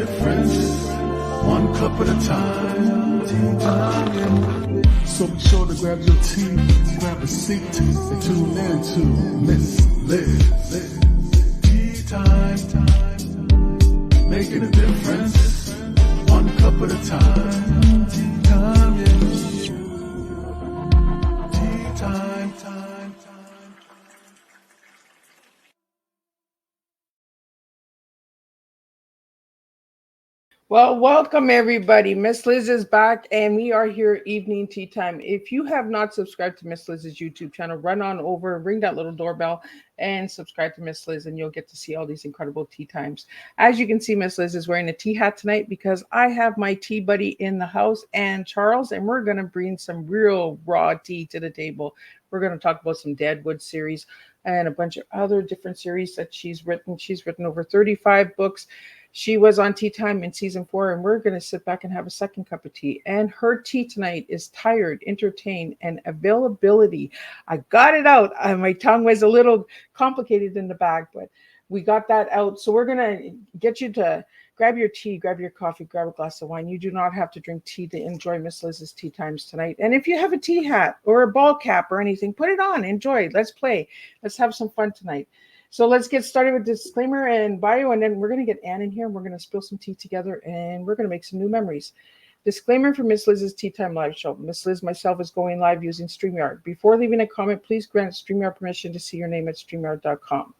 difference, one cup at a time. Tea time. So be sure to grab your tea, grab a seat, and tune in to Miss Liz. Tea time. Making a difference, one cup at a time. Tea time, yeah. Tea time. Well, welcome everybody. Miss Liz is back and we are here evening tea time. If you have not subscribed to Miss Liz's YouTube channel, run on over, ring that little doorbell and subscribe to Miss Liz and you'll get to see all these incredible tea times. As you can see, Miss Liz is wearing a tea hat tonight because I have my tea buddy in the house and Charles, and we're going to bring some real raw tea to the table. We're going to talk about some Deadwood series and a bunch of other different series that she's written. She's written over 35 books. She was on Tea Time in season 4, and we're going to sit back and have a second cup of tea. And her tea tonight is tired, entertained, and availability. I got it out. My tongue was a little complicated in the back, but we got that out. So we're going to get you to grab your tea, grab your coffee, grab a glass of wine. You do not have to drink tea to enjoy Miss Liz's tea times tonight. And if you have a tea hat or a ball cap or anything, put it on. Enjoy. Let's play. Let's have some fun tonight. So let's get started with disclaimer and bio, and then we're going to get Anne in here, and we're going to spill some tea together, and we're going to make some new memories. Disclaimer for Miss Liz's Tea Time live show. Miss Liz, myself, is going live using StreamYard. Before leaving a comment, please grant StreamYard permission to see your name at StreamYard.com.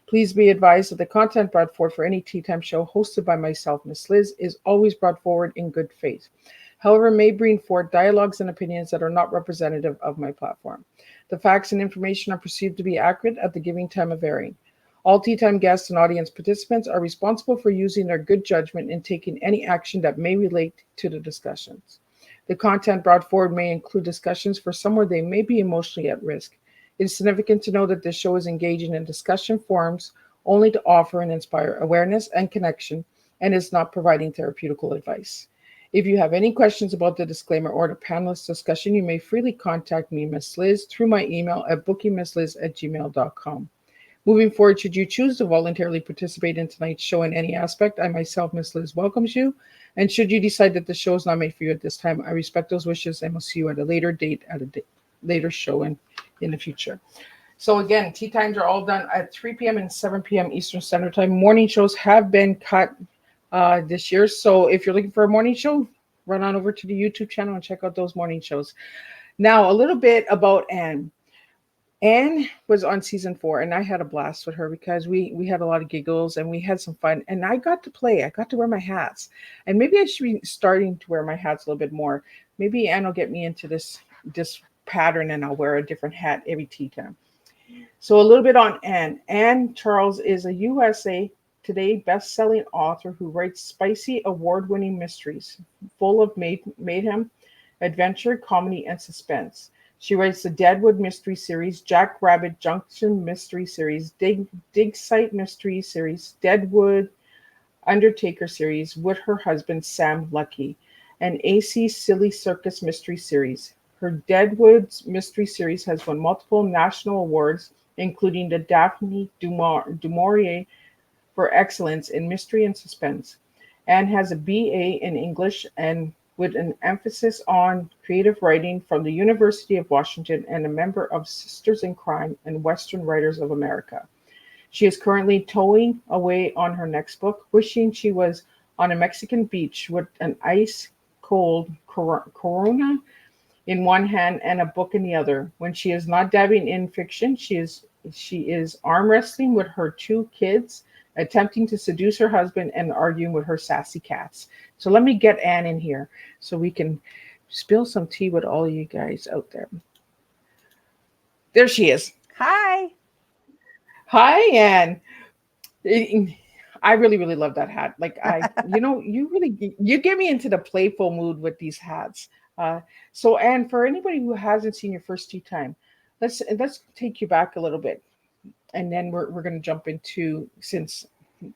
Please be advised that the content brought forth for any Tea Time show hosted by myself, Miss Liz, is always brought forward in good faith. However, may bring forth dialogues and opinions that are not representative of my platform. The facts and information are perceived to be accurate at the giving time of airing. All Tea Time guests and audience participants are responsible for using their good judgment in taking any action that may relate to the discussions. The content brought forward may include discussions for some where they may be emotionally at risk. It is significant to know that this show is engaging in discussion forums only to offer and inspire awareness and connection and is not providing therapeutical advice. If you have any questions about the disclaimer or the panelist discussion, you may freely contact me, Miss Liz, through my email at bookingmissliz@gmail.com. Moving forward, should you choose to voluntarily participate in tonight's show in any aspect, I myself, Miss Liz, welcomes you. And should you decide that the show is not made for you at this time, I respect those wishes and will see you at a later date, at a later show in the future. So again, tea times are all done at 3 p.m. and 7 p.m. Eastern Standard Time. Morning shows have been cut this year. So if you're looking for a morning show, run on over to the YouTube channel and check out those morning shows. Now, a little bit about Anne. Anne was on season 4, and I had a blast with her because we had a lot of giggles and we had some fun. And I got to play. I got to wear my hats, and maybe I should be starting to wear my hats a little bit more. Maybe Anne will get me into this pattern, and I'll wear a different hat every tea time. So a little bit on Anne. Anne Charles is a USA Today best-selling author who writes spicy, award-winning mysteries full of mayhem, adventure, comedy, and suspense. She writes the Deadwood Mystery Series, Jack Rabbit Junction Mystery Series, Dig Site Mystery Series, Deadwood Undertaker Series with her husband Sam Lucky, and AC Silly Circus Mystery Series. Her Deadwood Mystery Series has won multiple national awards, including the Daphne du Maurier for excellence in mystery and suspense, and has a BA in English and with an emphasis on creative writing from the University of Washington and a member of Sisters in Crime and Western Writers of America. She is currently towing away on her next book, wishing she was on a Mexican beach with an ice cold Corona in one hand and a book in the other. When she is not dabbing in fiction, she is arm wrestling with her 2 kids, attempting to seduce her husband and arguing with her sassy cats. So let me get Anne in here so we can spill some tea with all you guys out there. There she is. Hi. Hi, Anne. I really, really love that hat. Like you get me into the playful mood with these hats. So Anne, for anybody who hasn't seen your first tea time, let's take you back a little bit, and then we're going to jump into since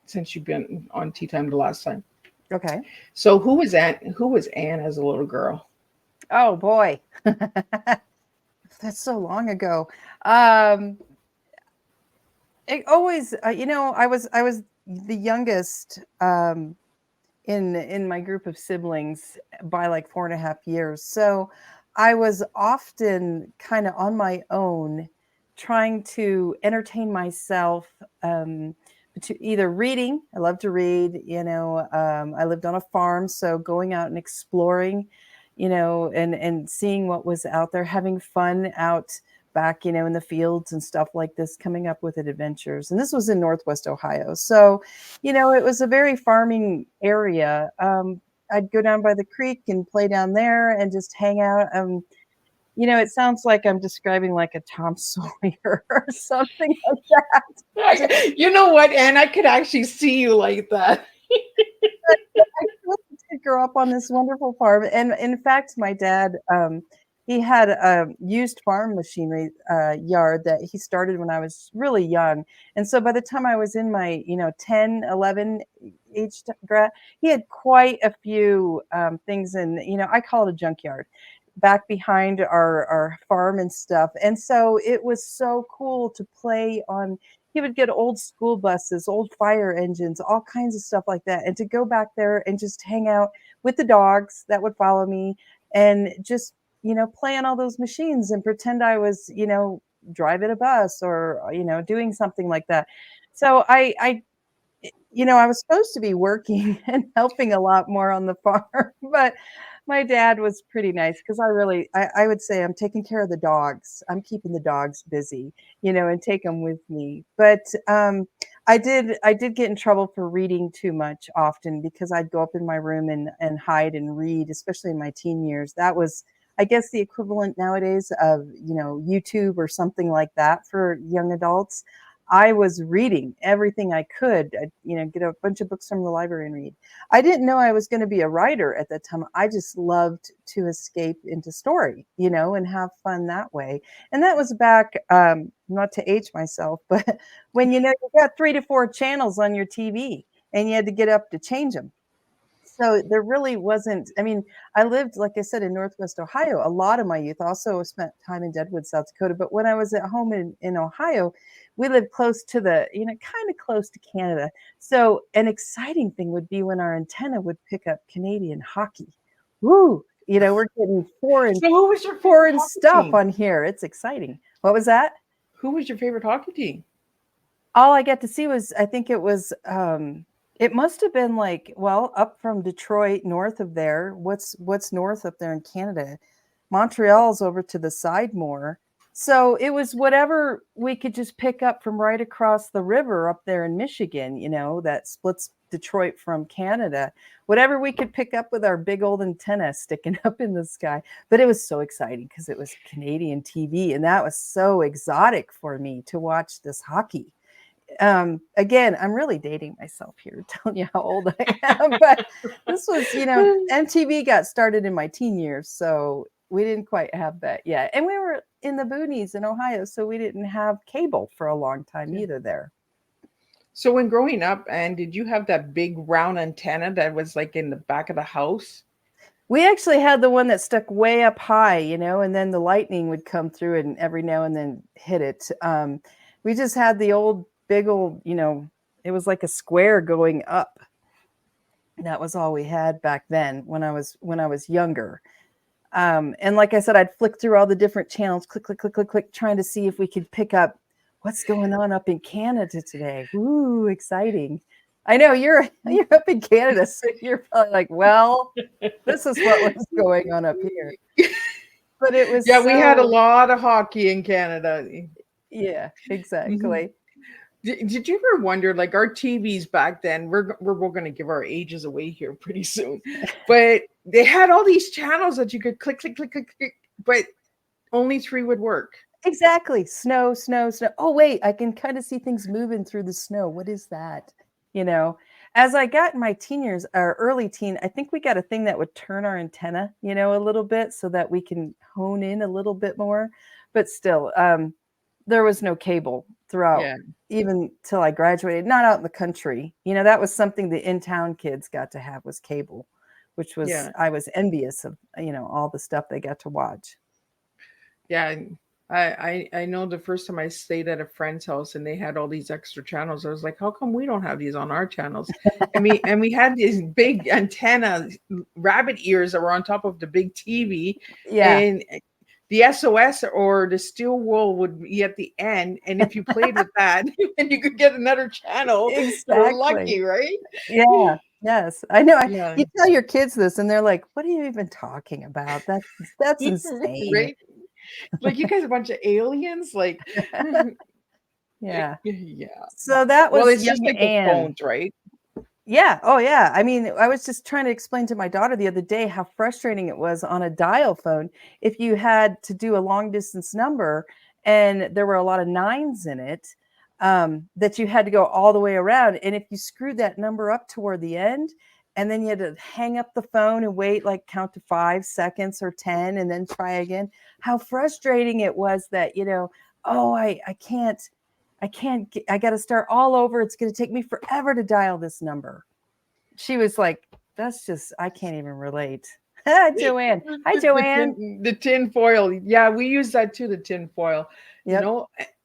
you've been on Tea Time the last time. Okay. So who was Anne? Who was Anne as a little girl? Oh boy, that's so long ago. It always, I was the youngest in my group of siblings by like 4.5 years. So I was often kind of on my own, trying to entertain myself. To either reading, I love to read. I lived on a farm, so going out and exploring, and seeing what was out there, having fun out back, in the fields and stuff like this, coming up with adventures. And this was in Northwest Ohio. So, it was a very farming area. I'd go down by the creek and play down there and just hang out. It sounds like I'm describing like a Tom Sawyer or something like that. You know what, Anne? I could actually see you like that. I did grow up on this wonderful farm, and in fact, my dad, he had a used farm machinery yard that he started when I was really young, and so by the time I was in my 10, 11 age grad, he had quite a few things, and I call it a junkyard back behind our farm and stuff, and so it was so cool to play on. He would get old school buses, old fire engines, all kinds of stuff like that. And to go back there and just hang out with the dogs that would follow me and just, play on all those machines and pretend I was, driving a bus or, doing something like that. So I was supposed to be working and helping a lot more on the farm, but my dad was pretty nice because I would say I'm taking care of the dogs. I'm keeping the dogs busy, and take them with me. But I did get in trouble for reading too much often because I'd go up in my room and hide and read, especially in my teen years. That was, I guess, the equivalent nowadays of, YouTube or something like that for young adults. I was reading everything I could, get a bunch of books from the library and read. I didn't know I was going to be a writer at that time. I just loved to escape into story, and have fun that way. And that was back, not to age myself, but when, you got 3 to 4 channels on your TV and you had to get up to change them. So there really wasn't, I mean, I lived, like I said, in Northwest Ohio a lot of my youth. Also spent time in Deadwood, South Dakota. But when I was at home in Ohio, we lived close to kind of close to Canada. So an exciting thing would be when our antenna would pick up Canadian hockey. Woo! We're getting foreign, So, who was your favorite foreign hockey stuff team? on here. It's exciting. What was that? Who was your favorite hockey team? All I got to see was, I think it must have been like, well, up from Detroit, north of there. What's north up there in Canada? Montreal's over to the side more. So it was whatever we could just pick up from right across the river up there in Michigan, that splits Detroit from Canada. Whatever we could pick up with our big old antenna sticking up in the sky. But it was so exciting because it was Canadian TV, and that was so exotic for me to watch this hockey. Again, I'm really dating myself here, telling you how old I am, but this was, MTV got started in my teen years, so we didn't quite have that yet. And we were in the boonies in Ohio, so we didn't have cable for a long time either there. So, when growing up, and did you have that big round antenna that was like in the back of the house? We actually had the one that stuck way up high, and then the lightning would come through and every now and then hit it. We just had the big old, it was like a square going up. That was all we had back then when I was younger. And like I said, I'd flick through all the different channels, click, click, click, click, click, trying to see if we could pick up what's going on up in Canada today. Ooh, exciting. I know you're up in Canada, so you're probably like, well, this is what was going on up here. But it was Yeah, we had a lot of hockey in Canada. Yeah, Mhm. exactly. Did you ever wonder, like our TVs back then? We're going to give our ages away here pretty soon, but they had all these channels that you could click, click, click, click, click, but only 3 would work. Exactly. Snow, snow, snow. Oh, wait, I can kind of see things moving through the snow. What is that? You know, as I got in my teen years or early teen, I think we got a thing that would turn our antenna, a little bit so that we can hone in a little bit more. But still, there was no cable throughout, Yeah, even till I graduated, not out in the country. That was something the in-town kids got to have, was cable, which was, yeah, I was envious of, all the stuff they got to watch. yeah. I know the first time I stayed at a friend's house and they had all these extra channels, I was like, how come we don't have these on our channels? And we had these big antenna rabbit ears that were on top of the big TV, Yeah, and the SOS or the steel wool would be at the end, and if you played with that, and you could get another channel, you were exactly. lucky, right? Yeah, yes. I know. Yeah. You tell your kids this, and they're like, "What are you even talking about? That's insane." Right? Like you guys are a bunch of aliens, like Yeah. yeah. So that Well, was it's just young like with Anne. phones, right? Yeah. Oh, yeah. I mean, I was just trying to explain to my daughter the other day how frustrating it was on a dial phone if you had to do a long distance number and there were a lot of nines in it, that you had to go all the way around. And if you screwed that number up toward the end, and then you had to hang up the phone and wait, like count to 5 seconds or 10 and then try again, how frustrating it was that, oh, I got to start all over. It's going to take me forever to dial this number. She was like, that's just, I can't even relate. Joanne. Hi, Joanne. The tin foil. Yeah, we use that too, the tin foil. Yep.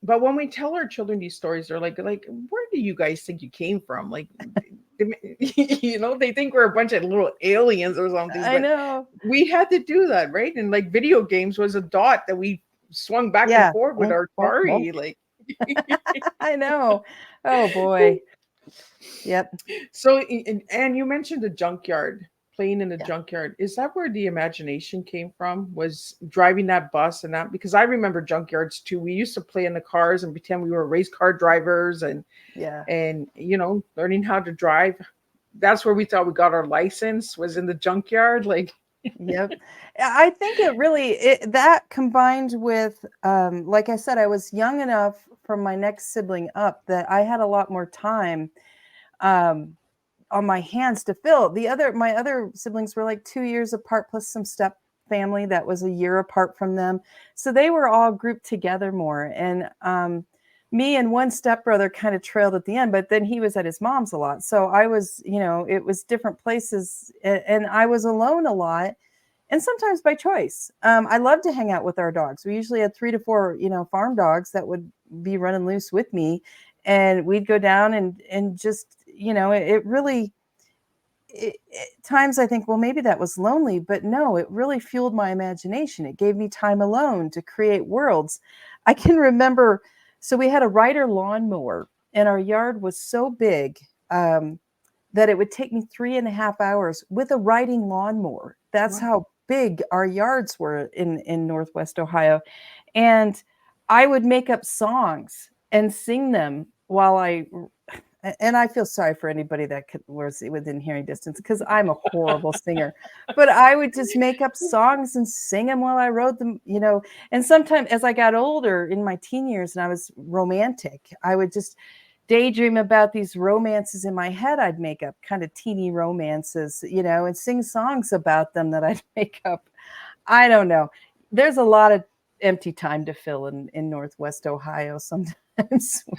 But when we tell our children these stories, they're like, where do you guys think you came from? Like, they think we're a bunch of little aliens or something. I But know. we had to do that, right? And like video games was a dot that we swung back and Yeah. forth with Bonk, our bonk, bonk. Atari. Like, I know. Oh, boy. Yep. so, and you mentioned the junkyard, playing in the Yeah. junkyard. Is that where the imagination came from? Was driving that bus and that? Because I remember junkyards too. We used to play in the cars and pretend we were race car drivers, Yeah. and learning how to drive. That's where we thought we got our license, was in the junkyard. Like, Yep. I think that combined with, like I said, I was young enough from my next sibling up that I had a lot more time, um, on my hands to fill. My other siblings were like 2 years apart, plus some step family that was a year apart from them. So they were all grouped together more. And me and one stepbrother kind of trailed at the end, but then he was at his mom's a lot. So I was, it was different places, and I was alone a lot. And sometimes by choice. I love to hang out with our dogs. We usually had 3 to 4, farm dogs that would be running loose with me, and we'd go down and just, it really, times I think, well, maybe that was lonely, but no, it really fueled my imagination. It gave me time alone to create worlds. I can remember, so we had a Ryder lawnmower, and our yard was so big, that it would take me 3.5 hours with a riding lawnmower. That's wow. how big our yards were in Northwest Ohio. And I would make up songs and sing them and I feel sorry for anybody that was within hearing distance, because I'm a horrible singer. But I would just make up songs and sing them while I wrote them, And sometimes as I got older in my teen years and I was romantic, I would just daydream about these romances in my head. I'd make up kind of teeny romances, and sing songs about them that I'd make up. I don't know. There's a lot of empty time to fill in Northwest Ohio sometimes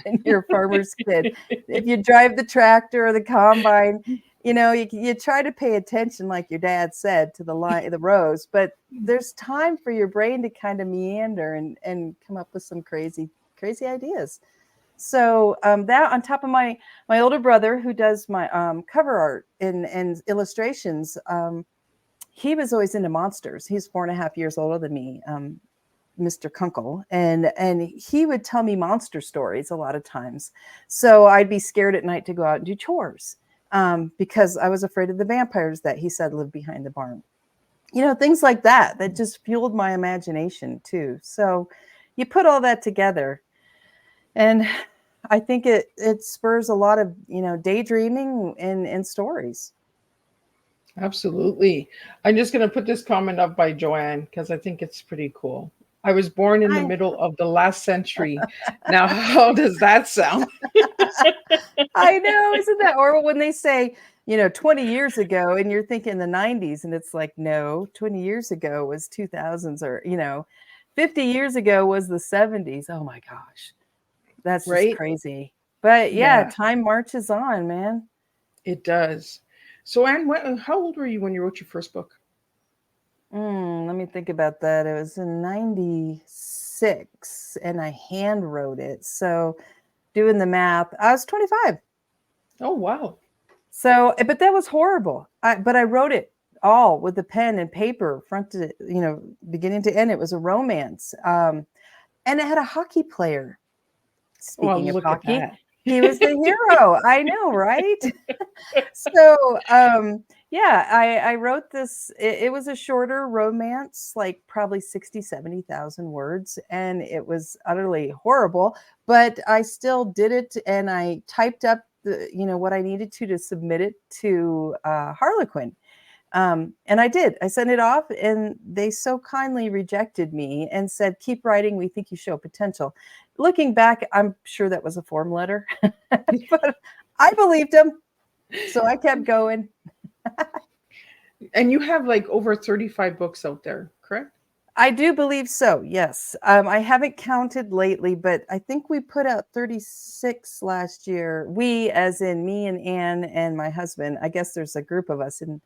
when you're a farmer's kid. If you drive the tractor or the combine, you try to pay attention, like your dad said, to the rows, but there's time for your brain to kind of meander and come up with some crazy, crazy ideas. So that, on top of my older brother, who does my cover art and illustrations, he was always into monsters. He's 4.5 years older than me, Mr. Kunkel, and he would tell me monster stories a lot of times. So I'd be scared at night to go out and do chores, because I was afraid of the vampires that he said lived behind the barn. Things like that just fueled my imagination too. So you put all that together, and I think it spurs a lot of, daydreaming and stories. Absolutely. I'm just going to put this comment up by Joanne because I think it's pretty cool. I was born in the I middle of the last century. Now, how does that sound? I know, isn't that horrible when they say, 20 years ago, and you're thinking the 90s, and it's like, no, 20 years ago was 2000s, or 50 years ago was the 70s. Oh my gosh. That's just Right? crazy. But yeah, Yeah, time marches on, man. it does. So, Anne, how old were you when you wrote your first book? Let me think about that. It was in 96. 36 and I hand wrote it. So doing the math, I was 25. Oh, wow. So, but that was horrible. But I wrote it all with a pen and paper, front to, beginning to end. It was a romance. And it had a hockey player. Well, Speaking of look at hockey, that. he was the hero. I know, right? So, yeah, I wrote this. It was a shorter romance, like probably 60, 70,000 words. And it was utterly horrible, but I still did it. And I typed up what I needed to submit it to Harlequin. And I did. I sent it off, and they so kindly rejected me and said, "Keep writing. We think you show potential." Looking back, I'm sure that was a form letter, but I believed them, so I kept going. And you have like over 35 books out there, correct? I do believe so. Yes, I haven't counted lately, but I think we put out 36 last year. We, as in me and Anne and my husband. I guess there's a group of us in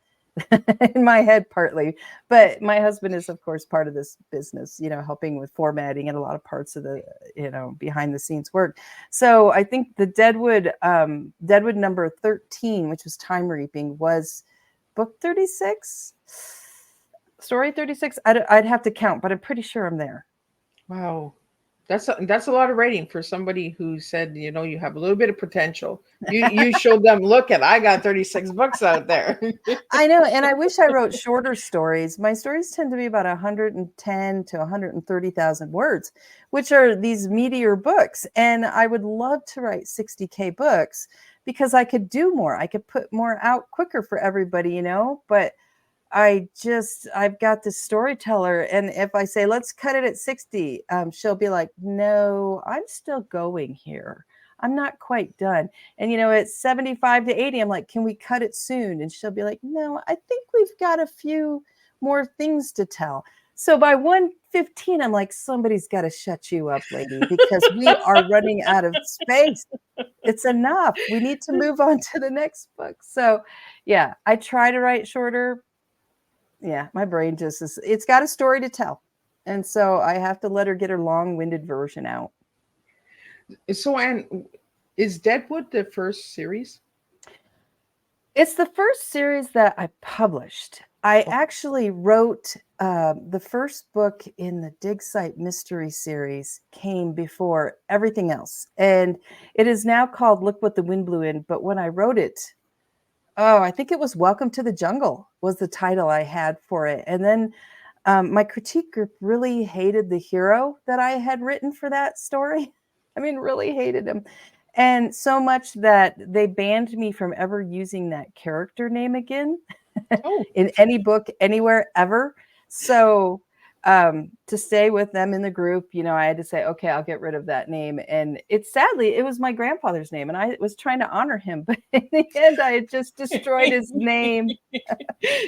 in my head partly, but my husband is of course part of this business, helping with formatting and a lot of parts of the behind the scenes work. So I think the Deadwood number 13, which was Time Reaping, was book 36, story 36. I'd have to count, but I'm pretty sure I'm there. Wow. That's a lot of writing for somebody who said, you have a little bit of potential. You showed them, look at, I got 36 books out there. I know, and I wish I wrote shorter stories. My stories tend to be about 110 to 130,000 words, which are these meatier books. And I would love to write 60K books because I could do more. I could put more out quicker for everybody, but I've got this storyteller, and if I say, let's cut it at 60, she'll be like, no, I'm still going here. I'm not quite done. And, at 75 to 80, I'm like, can we cut it soon? And she'll be like, no, I think we've got a few more things to tell. So by 115, I'm like, somebody's got to shut you up, lady, because we are running out of space. It's enough. We need to move on to the next book. So yeah, I try to write shorter. Yeah, my brain just it's got a story to tell. And so I have to let her get her long-winded version out. So, Anne, is Deadwood the first series? It's the first series that I published. I actually wrote the first book in the Dig Site Mystery series came before everything else. And it is now called Look What the Wind Blew In. But when I wrote it, I think it was Welcome to the Jungle was the title I had for it. And then my critique group really hated the hero that I had written for that story. I mean, really hated him. And so much that they banned me from ever using that character name again in any book, anywhere, ever. So to stay with them in the group, I had to say, okay, I'll get rid of that name. And sadly, it was my grandfather's name, and I was trying to honor him, but in the end, I had just destroyed his name.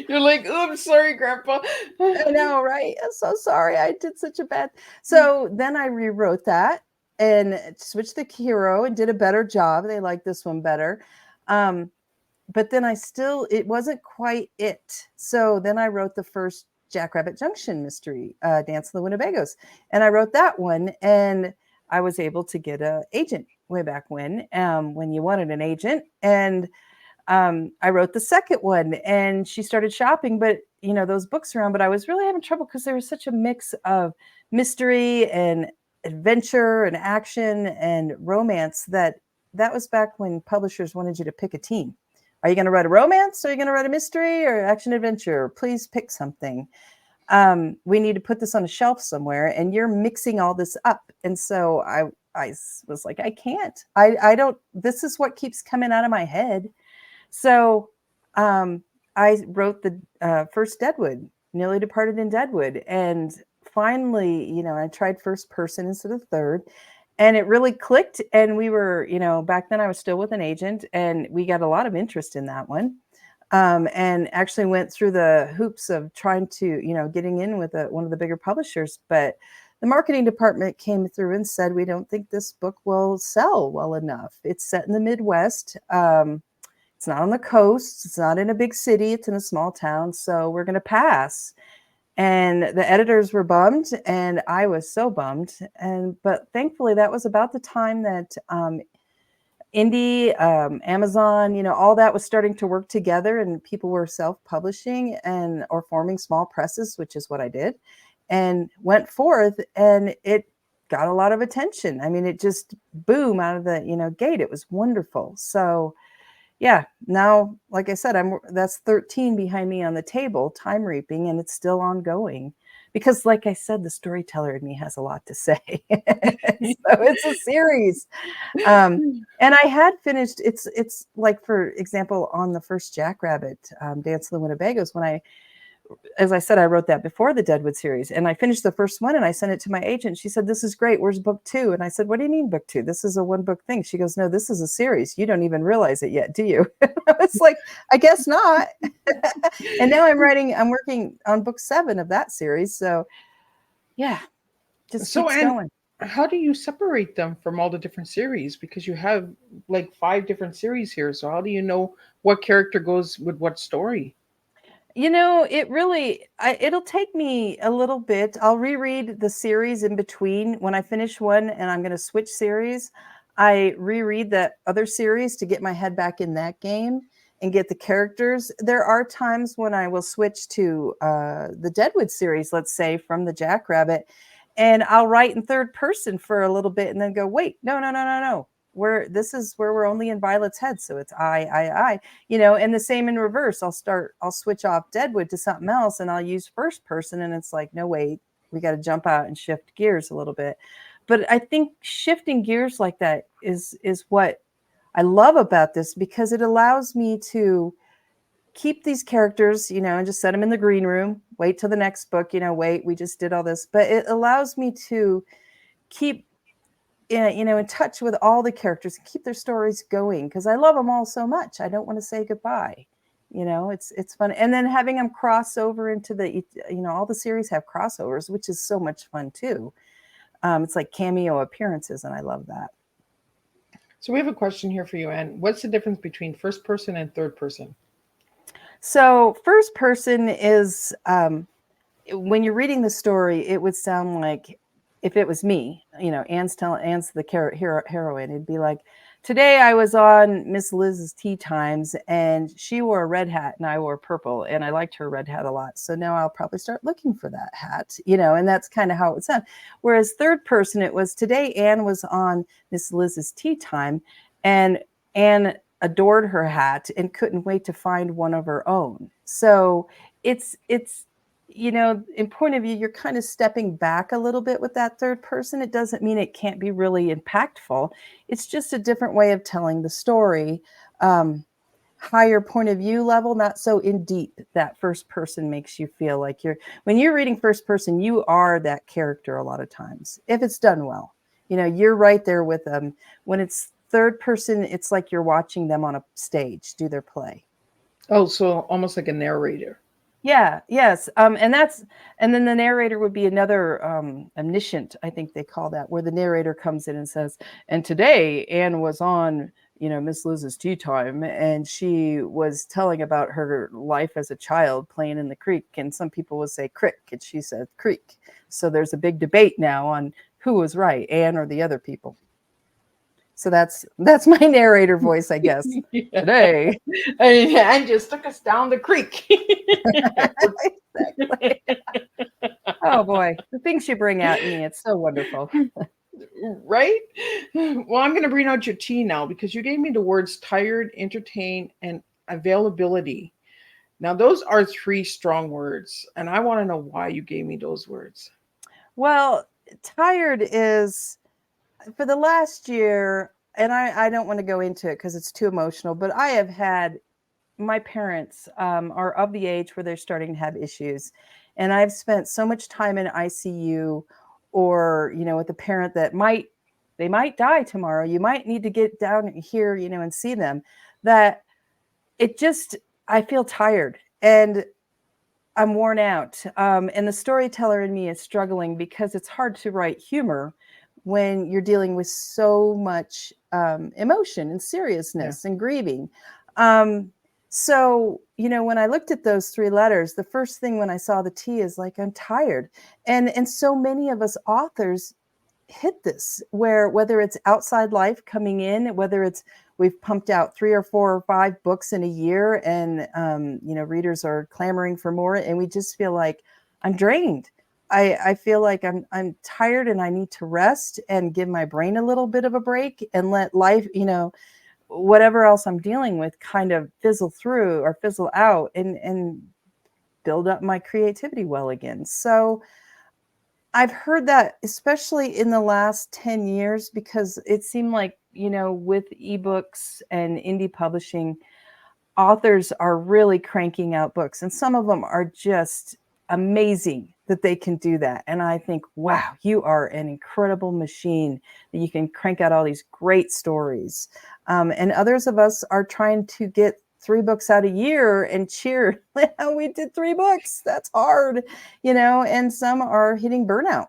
You're like, oh, I'm sorry, Grandpa. I know, right? I'm so sorry. I did such a bad. So then I rewrote that and switched the hero and did a better job. They liked this one better. But then it wasn't quite it. So then I wrote the first Jackrabbit Junction mystery, Dance of the Winnebagos. And I wrote that one, and I was able to get an agent way back when you wanted an agent. And I wrote the second one, and she started shopping, but those books around, but I was really having trouble because there was such a mix of mystery and adventure and action and romance that was back when publishers wanted you to pick a team. Are you going to write a romance? Or are you going to write a mystery or action adventure? Please pick something. We need to put this on a shelf somewhere, and you're mixing all this up. And so I was like, I can't. I don't. This is what keeps coming out of my head. So I wrote the first Deadwood, Nearly Departed in Deadwood, and finally, I tried first person instead of third. And it really clicked. And we were, back then I was still with an agent, and we got a lot of interest in that one. And actually went through the hoops of trying to, getting in with one of the bigger publishers. But the marketing department came through and said, we don't think this book will sell well enough. It's set in the Midwest. It's not on the coast. It's not in a big city. It's in a small town. So we're going to pass. And the editors were bummed, and I was so bummed. But thankfully, that was about the time that Indie, Amazon, all that was starting to work together, and people were self-publishing and or forming small presses, which is what I did, and went forth, and it got a lot of attention. I mean, it just boom out of the gate. It was wonderful. So yeah, now, like I said, that's 13 behind me on the table, time reaping, and it's still ongoing. Because, like I said, the storyteller in me has a lot to say. So it's a series. And I had finished. It's like, for example, on the first Jackrabbit, Dance of the Winnebagos, as I said, I wrote that before the Deadwood series, and I finished the first one and I sent it to my agent. She said, "This is great. Where's book 2?" And I said, "What do you mean book 2? This is a 1-book thing." She goes, "No, this is a series. You don't even realize it yet, do you?" I was like, "I guess not." And now I'm working on book 7 of that series. So yeah, just So, keeps and going. how do you separate them from all the different series? Because you have like 5 different series here. So how do you know what character goes with what story? It'll take me a little bit. I'll reread the series in between when I finish one and I'm going to switch series. I reread that other series to get my head back in that game and get the characters. There are times when I will switch to the Deadwood series, let's say, from the Jackrabbit, and I'll write in third person for a little bit and then go, wait, no, no, no, no, no. This is where we're only in Violet's head. So it's I, and the same in reverse. I'll switch off Deadwood to something else and I'll use first person. And it's like, no, wait, we got to jump out and shift gears a little bit. But I think shifting gears like that is what I love about this, because it allows me to keep these characters, and just set them in the green room, wait till the next book, wait, we just did all this. But it allows me to keep in touch with all the characters and keep their stories going, because I love them all so much. I don't want to say goodbye. It's fun. And then having them cross over into all the series have crossovers, which is so much fun too. It's like cameo appearances, and I love that. So we have a question here for you, Anne. What's the difference between first person and third person? So first person is when you're reading the story, it would sound like if it was me, Anne's the heroine. It'd be like, today I was on Miss Liz's Tea Times and she wore a red hat and I wore purple and I liked her red hat a lot. So now I'll probably start looking for that hat, and that's kind of how it would sound. Whereas third person, it was, today Anne was on Miss Liz's Tea Time and Anne adored her hat and couldn't wait to find one of her own. So it's in point of view, you're kind of stepping back a little bit with that third person. It doesn't mean it can't be really impactful. It's just a different way of telling the story. Higher point of view level, not so in deep. That first person makes you feel like when you're reading first person, you are that character a lot of times, if it's done well. You're right there with them. When it's third person, it's like you're watching them on a stage do their play. Oh, so almost like a narrator. Yeah, yes. And then the narrator would be another omniscient, I think they call that, where the narrator comes in and says, and today Anne was on, Miss Liz's Tea Time, and she was telling about her life as a child playing in the creek. And some people would say crick, and she said creek. So there's a big debate now on who was right, Anne or the other people. So that's my narrator voice, I guess. Yeah. Today. And just took us down the creek. Exactly. Oh boy, the things you bring out in me, it's so wonderful. Right? Well, I'm going to bring out your tea now, because you gave me the words tired, entertain, and availability. Now, those are 3 strong words, and I want to know why you gave me those words. Well, tired is, for the last year, and I don't want to go into it because it's too emotional, but I have had, my parents are of the age where they're starting to have issues. And I've spent so much time in ICU, or, with a parent that they might die tomorrow. You might need to get down here, and see them, that I feel tired and I'm worn out. And the storyteller in me is struggling, because it's hard to write humor when you're dealing with so much emotion and seriousness and grieving. So, when I looked at those three letters, the first thing when I saw the T is like, I'm tired. And so many of us authors hit this, where whether it's outside life coming in, whether it's we've pumped out 3 or 4 or 5 books in a year, and readers are clamoring for more, and we just feel like I'm drained. I feel like I'm tired, and I need to rest and give my brain a little bit of a break and let life, whatever else I'm dealing with, kind of fizzle through or fizzle out, and build up my creativity well again. So I've heard that, especially in the last 10 years, because it seemed like, with ebooks and indie publishing, authors are really cranking out books, and some of them are just amazing that they can do that. And I think, wow, you are an incredible machine that you can crank out all these great stories. And others of us are trying to get 3 books out a year and cheer. We did 3 books. That's hard, and some are hitting burnout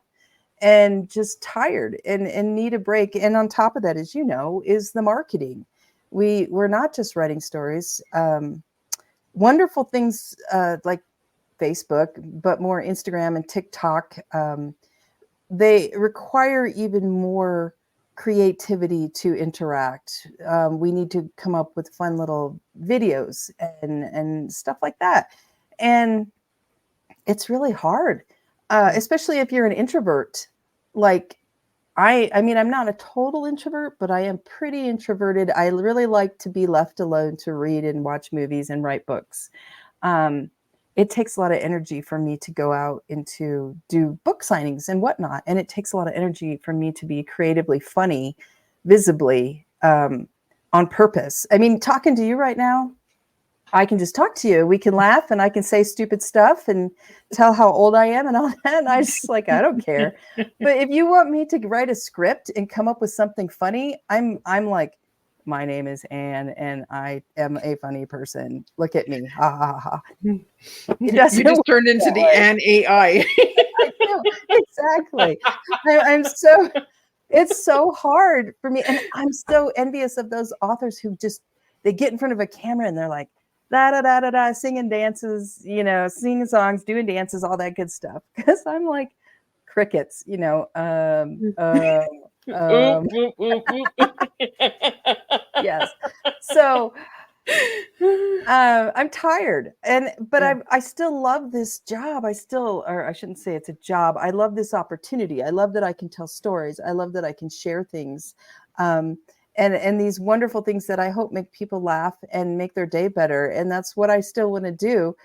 and just tired and need a break. And on top of that, as you know, is the marketing. We're not just writing stories. Wonderful things like Facebook, but more Instagram and TikTok. They require even more creativity to interact. We need to come up with fun little videos and stuff like that. And it's really hard, especially if you're an introvert. Like I mean, I'm not a total introvert, but I am pretty introverted. I really like to be left alone to read and watch movies and write books. Um, it takes a lot of energy for me to go out and to do book signings and whatnot. And it takes a lot of energy for me to be creatively funny, visibly, on purpose. I mean, talking to you right now, I can just talk to you. We can laugh and I can say stupid stuff and tell how old I am and all that. And I just like, I don't care. But if you want me to write a script and come up with something funny, I'm like, my name is Anne and I am a funny person. Look at me. Ha ha ha. It doesn't You just work turned into that the way. An AI. I do. Exactly. I'm so, it's so hard for me. And I'm so envious of those authors who just, they get in front of a camera and they're like, da da da da da, singing dances, singing songs, doing dances, all that good stuff. Because I'm like crickets, Oop, oop, oop, oop. yes. So I'm tired, but Yeah. I still love this job. Or I shouldn't say it's a job. I love this opportunity. I love that I can tell stories. I love that I can share things, and these wonderful things that I hope make people laugh and make their day better. And that's what I still want to do.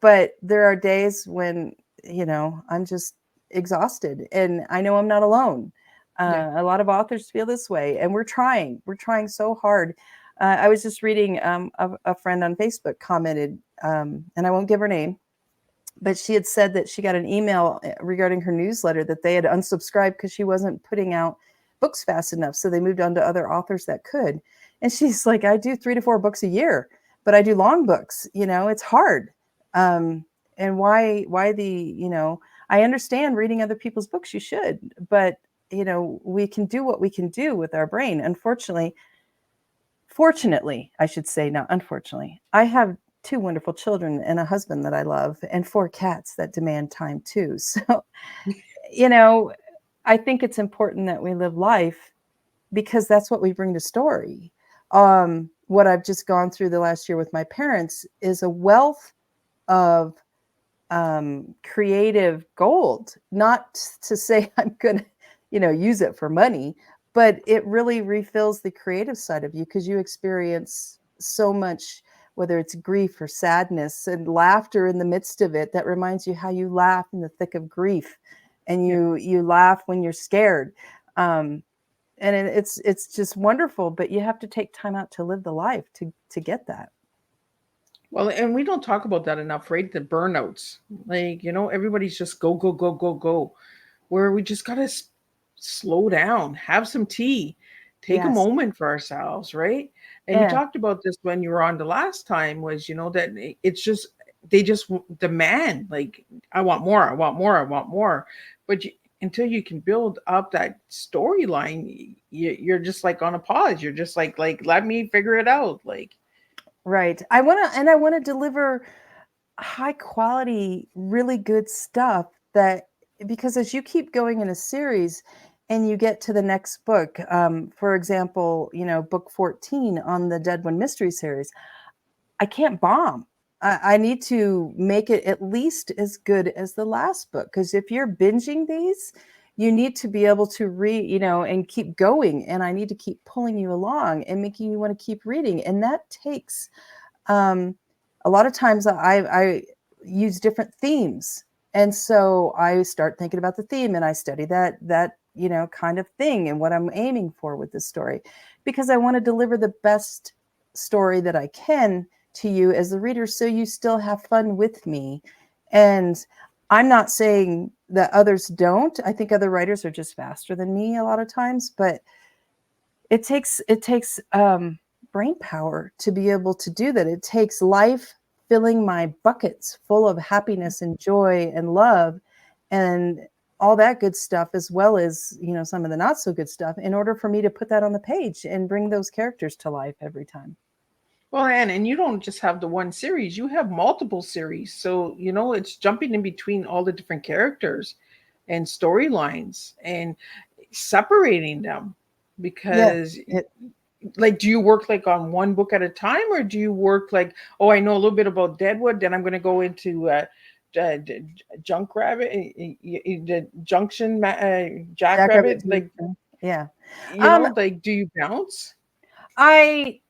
But there are days when I'm just exhausted, and I know I'm not alone. Yeah. A lot of authors feel this way, and we're trying so hard. I was just reading, a friend on Facebook commented, and I won't give her name, but she had said that she got an email regarding her newsletter that they had unsubscribed because she wasn't putting out books fast enough. So they moved on to other authors that could. And she's like, I do 3 to 4 books a year, but I do long books. It's hard. And why I understand reading other people's books, you should, but we can do what we can do with our brain. Fortunately, I should say, not unfortunately, I have 2 wonderful children and a husband that I love and 4 cats that demand time too. So, you know, I think it's important that we live life because that's what we bring to story. What I've just gone through the last year with my parents is a wealth of creative gold. Not to say I'm going to, use it for money, but it really refills the creative side of you because you experience so much, whether it's grief or sadness and laughter in the midst of it, that reminds you how you laugh in the thick of grief, and you laugh when you're scared. And it's just wonderful, but you have to take time out to live the life to get that. Well, and we don't talk about that enough, right? The burnouts. Like, everybody's just go, go, go, go, go. Where we just got to slow down, have some tea, take a Yes. moment for ourselves, right? And you Yeah. talked about this when you were on the last time, was, that it's just, they just demand, like, I want more, I want more, I want more. But until you can build up that storyline, you're just like on a pause. You're just like, let me figure it out. Like, Right. I want to deliver high quality, really good stuff that, because as you keep going in a series and you get to the next book, for example, book 14 on the Dead One Mystery series, I can't bomb. I need to make it at least as good as the last book. Because if you're binging these, you need to be able to read, and keep going. And I need to keep pulling you along and making you want to keep reading. And that takes a lot of times I use different themes. And so I start thinking about the theme and I study that kind of thing and what I'm aiming for with this story, because I want to deliver the best story that I can to you as the reader, so you still have fun with me. And I'm not saying that others don't. I think other writers are just faster than me a lot of times, but it takes brain power to be able to do that. It takes life filling my buckets full of happiness and joy and love and all that good stuff, as well as some of the not so good stuff, in order for me to put that on the page and bring those characters to life every time. Well, and you don't just have the one series, you have multiple series. So, it's jumping in between all the different characters and storylines and separating them, Yeah. because it, like, do you work like on one book at a time, or do you work like, oh, I know a little bit about Deadwood, then I'm going to go into Junk Rabbit, the Junction Jackrabbit, Jackrabbit. like, Yeah. um like, do you bounce? I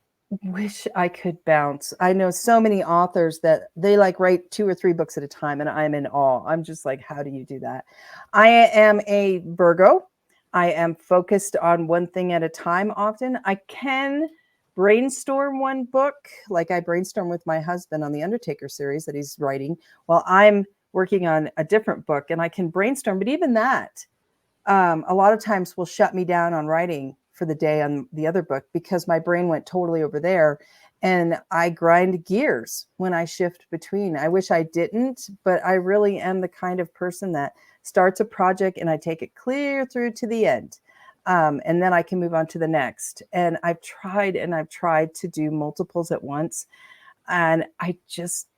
wish I could bounce. I know so many authors that they like write 2 or 3 books at a time, and I'm in awe. I'm just like, how do you do that? I am a Virgo. I am focused on one thing at a time often. I can brainstorm one book, like I brainstorm with my husband on the Undertaker series that he's writing while I'm working on a different book, and I can brainstorm, but even that a lot of times will shut me down on writing for the day on the other book, because my brain went totally over there and I grind gears when I shift between. I wish I didn't, but I really am the kind of person that starts a project and I take it clear through to the end. And then I can move on to the next. And I've tried to do multiples at once, and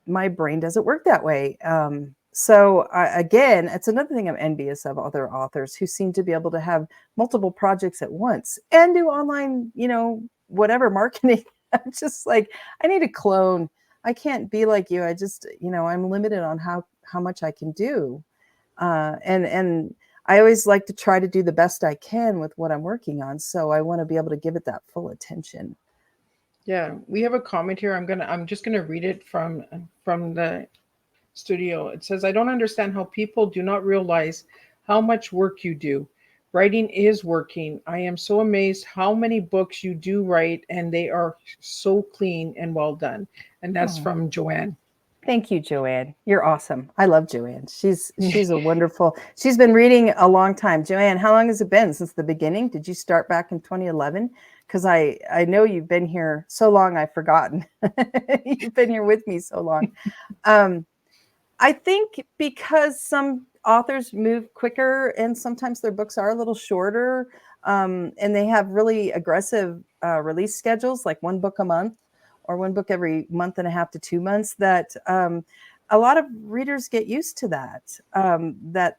my brain doesn't work that way. Again, it's another thing I'm envious of other authors who seem to be able to have multiple projects at once and do online, whatever marketing. I'm just like, I need a clone. I can't be like you. I just, I'm limited on how much I can do. And I always like to try to do the best I can with what I'm working on. So I want to be able to give it that full attention. Yeah, we have a comment here. I'm just gonna read it from the studio. It says, I don't understand how people do not realize how much work you do. Writing is working. I am so amazed how many books you do write, and they are so clean and well done. And that's Oh. from Joanne. Thank you, Joanne. You're awesome. I love Joanne. She's a wonderful. She's been reading a long time. Joanne, how long has it been since the beginning? Did you start back in 2011? Because I know you've been here so long, I've forgotten. You've been here with me so long. I think because some authors move quicker and sometimes their books are a little shorter, and they have really aggressive release schedules, like one book a month or one book every month and a half to 2 months, that a lot of readers get used to that,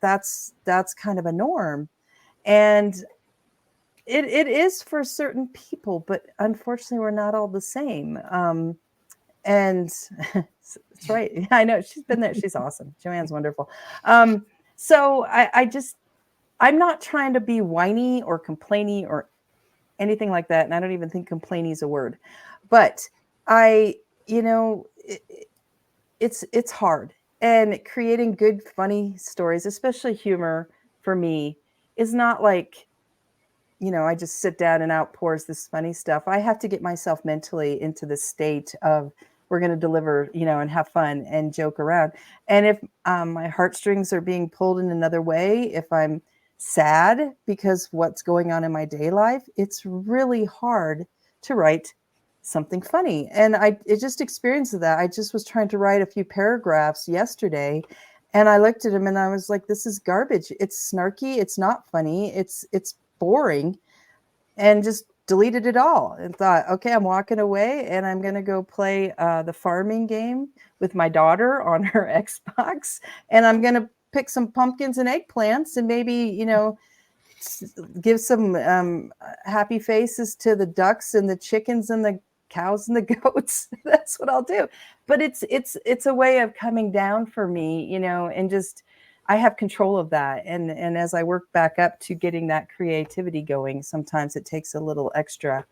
that's kind of a norm. And it is for certain people, but unfortunately we're not all the same. And that's right. I know she's been there. She's awesome. Joanne's wonderful. So I'm not trying to be whiny or complainy or anything like that. And I don't even think complainy is a word, but I, you know, it's hard, and creating good, funny stories, especially humor for me, is not like, I just sit down and outpours this funny stuff. I have to get myself mentally into the state of, we're going to deliver, and have fun and joke around. And if my heartstrings are being pulled in another way, if I'm sad because what's going on in my day life, it's really hard to write something funny. And it just experienced that. I just was trying to write a few paragraphs yesterday, and I looked at him and I was like, this is garbage. It's snarky. It's not funny. It's boring. And just deleted it all and thought, okay, I'm walking away and I'm going to go play the farming game with my daughter on her Xbox. And I'm going to pick some pumpkins and eggplants and maybe, give some happy faces to the ducks and the chickens and the cows and the goats. That's what I'll do. But it's a way of coming down for me, and just I have control of that. And as I work back up to getting that creativity going, sometimes it takes a little extra.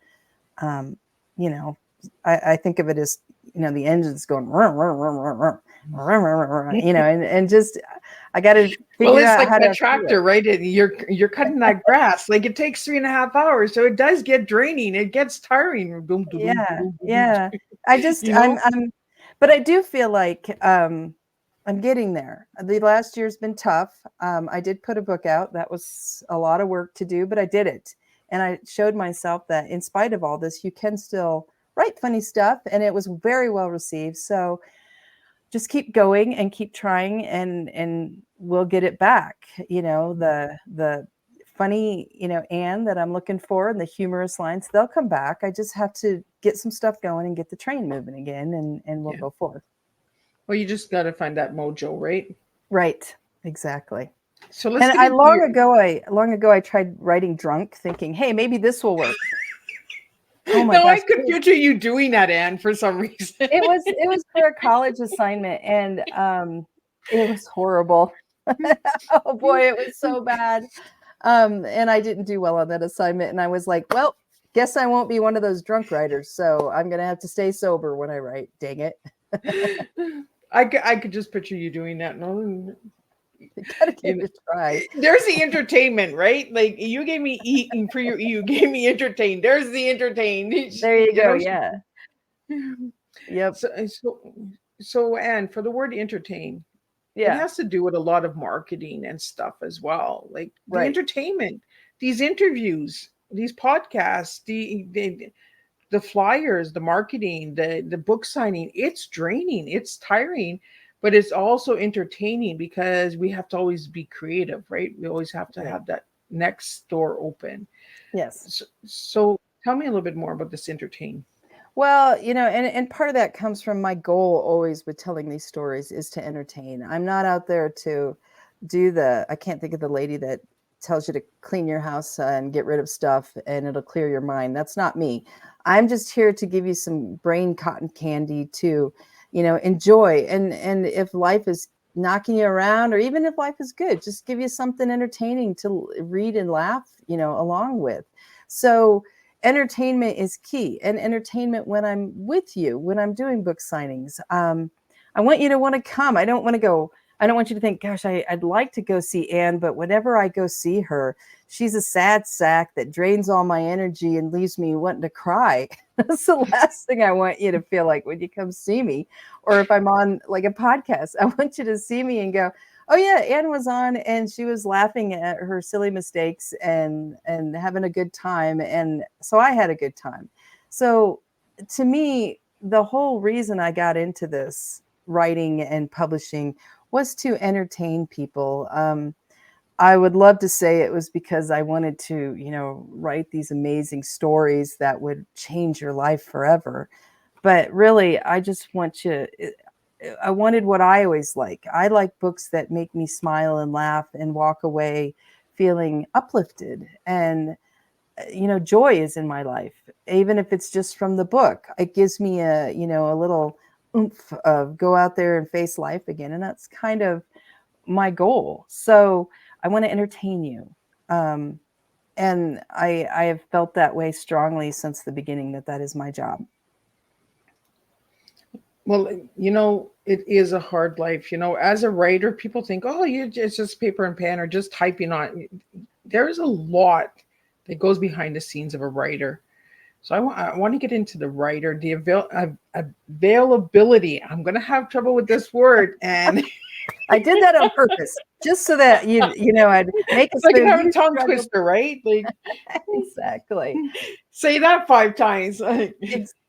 um, you know, I think of it as, the engine's going, and just I got to Well, figure it's out like how that to do it. tractor, right? You're cutting that grass. Like it takes 3.5 hours, so it does get draining. It gets tiring. Boom, boom, boom, Yeah, boom, boom, boom. yeah. I just You know? but I do feel like I'm getting there. The last year's been tough. I did put a book out. That was a lot of work to do, but I did it. And I showed myself that in spite of all this, you can still write funny stuff, and it was very well received. So just keep going and keep trying, and we'll get it back. The funny, Anne that I'm looking for, and the humorous lines, they'll come back. I just have to get some stuff going and get the train moving again, and we'll Yeah. go forth. Well, you just got to find that mojo, right? Right. Exactly. So let's And get into your. long ago I tried writing drunk, thinking, hey, maybe this will work. Oh my No, I gosh. could picture you doing that, Anne, for some reason. It was for a college assignment, and it was horrible. Oh boy, it was so bad. And I didn't do well on that assignment, and I was like, well, guess I won't be one of those drunk writers, so I'm gonna have to stay sober when I write. Dang it. I could just picture you doing that. No, Gotta give you it a try. there's the entertainment, right? Like you gave me eating for your, you gave me entertain. There's the entertain. There you go. Yeah. Yep. So Anne, for the word entertain, it Yeah. has to do with a lot of marketing and stuff as well. Like the Right. entertainment, these interviews, these podcasts, the flyers, the marketing, the book signing, it's draining, it's tiring, but it's also entertaining because we have to always be creative, right? We always have to Right. have that next door open. Yes. So tell me a little bit more about this entertain. Well, and part of that comes from my goal always with telling these stories is to entertain. I'm not out there to I can't think of the lady that tells you to clean your house and get rid of stuff and it'll clear your mind. That's not me. I'm just here to give you some brain cotton candy to, enjoy. And if life is knocking you around, or even if life is good, just give you something entertaining to read and laugh, along with. So entertainment is key, and entertainment when I'm with you, when I'm doing book signings. I want you to want to come. I don't want you to think, gosh, I'd like to go see Anne, but whenever I go see her, she's a sad sack that drains all my energy and leaves me wanting to cry. That's the last thing I want you to feel like when you come see me. Or if I'm on like a podcast, I want you to see me and go, oh yeah, Anne was on and she was laughing at her silly mistakes and having a good time. And so I had a good time. So to me, the whole reason I got into this writing and publishing was to entertain people. I would love to say it was because I wanted to, write these amazing stories that would change your life forever. But really, I just I wanted what I always like. I like books that make me smile and laugh and walk away feeling uplifted. And, joy is in my life, even if it's just from the book. It gives me a little oomph of go out there and face life again. And that's kind of my goal. So I want to entertain you. And I have felt that way strongly since the beginning, that is my job. Well, it is a hard life. As a writer, people think, oh, it's just paper and pen or just typing on. There's a lot that goes behind the scenes of a writer. So I want to get into the writer, the availability. I'm going to have trouble with this word. And I did that on purpose, just so that I'd make it's like so having a you tongue struggle. twister, right? Like Exactly. say that 5 times.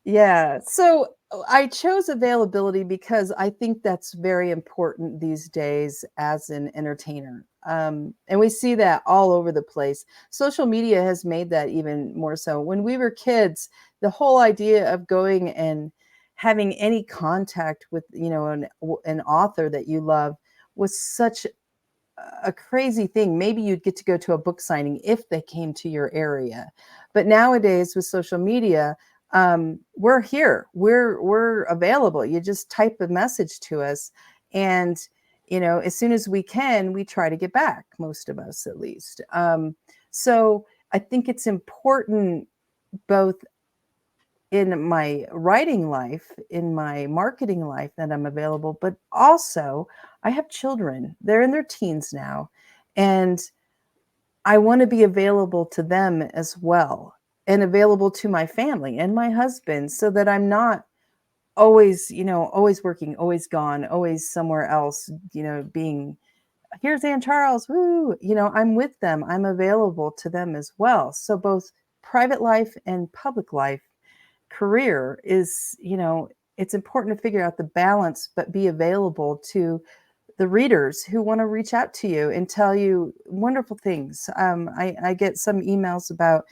Yeah. So I chose availability because I think that's very important these days as an entertainer. And we see that all over the place. Social media has made that even more so. When we were kids, the whole idea of going and having any contact with, an author that you love was such a crazy thing. Maybe you'd get to go to a book signing if they came to your area. But nowadays with social media, we're here. We're available. You just type a message to us, and as soon as we can, we try to get back. Most of us, at least. So I think it's important both in my writing life, in my marketing life, that I'm available, but also I have children. They're in their teens now, and I want to be available to them as well, and available to my family and my husband, so that I'm not always, always working, always gone, always somewhere else, being, here's Aunt Charles, woo, I'm with them. I'm available to them as well. So both private life and public life, career is, it's important to figure out the balance, but be available to the readers who want to reach out to you and tell you wonderful things. I get some emails about,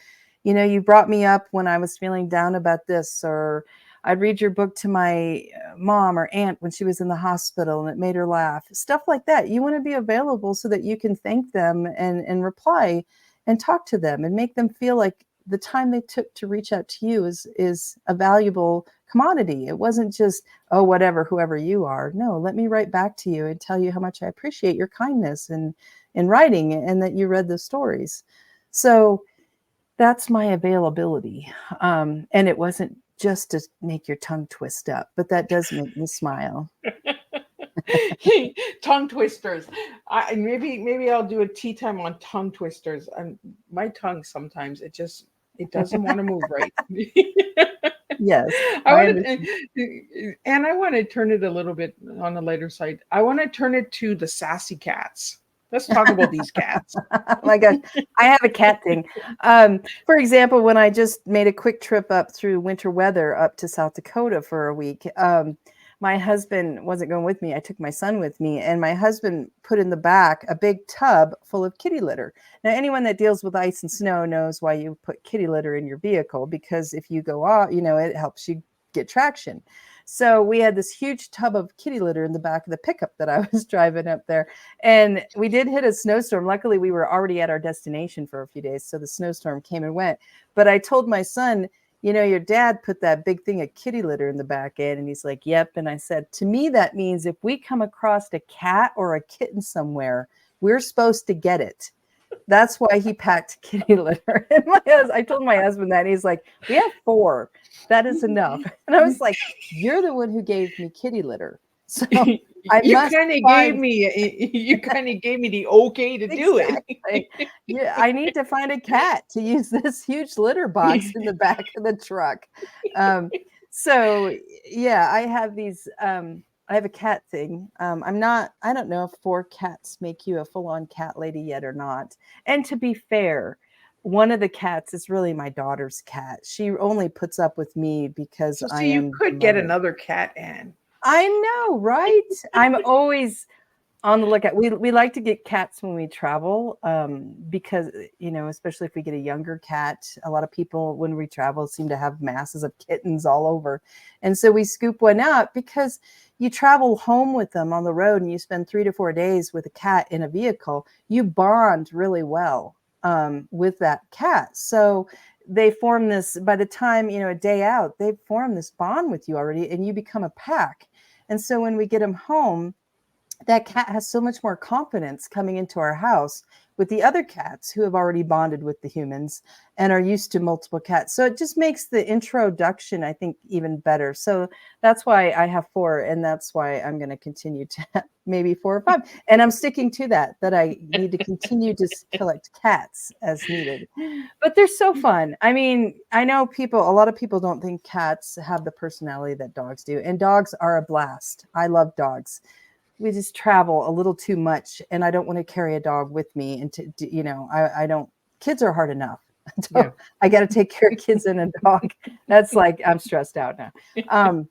you brought me up when I was feeling down about this, or I'd read your book to my mom or aunt when she was in the hospital and it made her laugh. Stuff like that. You want to be available so that you can thank them and reply and talk to them and make them feel like the time they took to reach out to you is a valuable commodity. It wasn't just, oh, whatever, whoever you are. No, let me write back to you and tell you how much I appreciate your kindness and in writing, and that you read the stories. So that's my availability. And it wasn't just to make your tongue twist up, but that does make me smile. Tongue twisters. Maybe I'll do a tea time on tongue twisters. And my tongue sometimes it doesn't want to move right. Yes, I I want understand. to, and I want to turn it a little bit on the lighter side. I want to turn it to the sassy cats. Let's talk about these cats. Oh my gosh, I have a cat thing. For example, when I just made a quick trip up through winter weather up to South Dakota for a week, my husband wasn't going with me. I took my son with me, and my husband put in the back a big tub full of kitty litter. Now, anyone that deals with ice and snow knows why you put kitty litter in your vehicle, because if you go off, it helps you get traction. So we had this huge tub of kitty litter in the back of the pickup that I was driving up there. And we did hit a snowstorm. Luckily, we were already at our destination for a few days, so the snowstorm came and went. But I told my son, your dad put that big thing of kitty litter in the back end. And he's like, yep. And I said, to me, that means if we come across a cat or a kitten somewhere, we're supposed to get it. That's why he packed kitty litter. And I told my husband that, and he's like, we have 4. That is enough. And I was like, you're the one who gave me kitty litter. So you kind of gave me the okay to do it. Yeah, I need to find a cat to use this huge litter box in the back of the truck. So yeah, I have these. I have a cat thing. I don't know if 4 cats make you a full-on cat lady yet or not. And to be fair, one of the cats is really my daughter's cat. She only puts up with me because So I you am the could get mother. another cat, Anne. I know, right? I'm always on the lookout. We like to get cats when we travel, because especially if we get a younger cat. A lot of people when we travel seem to have masses of kittens all over, and so we scoop one out because you travel home with them on the road and you spend 3 to 4 days with a cat in a vehicle. You bond really well with that cat, so they form this. By the time a day out, they form this bond with you already, and you become a pack. And so when we get them home, that cat has so much more confidence coming into our house with the other cats who have already bonded with the humans and are used to multiple cats. So it just makes the introduction, I think, even better. So that's why I have 4, and that's why I'm going to continue to have maybe 4 or 5. And I'm sticking to that I need to continue to collect cats as needed. But they're so fun. I mean, I know a lot of people don't think cats have the personality that dogs do, and dogs are a blast. I love dogs. We just travel a little too much, and I don't want to carry a dog with me. And I don't. Kids are hard enough. So Yeah. I got to take care of kids and a dog. That's like I'm stressed out now.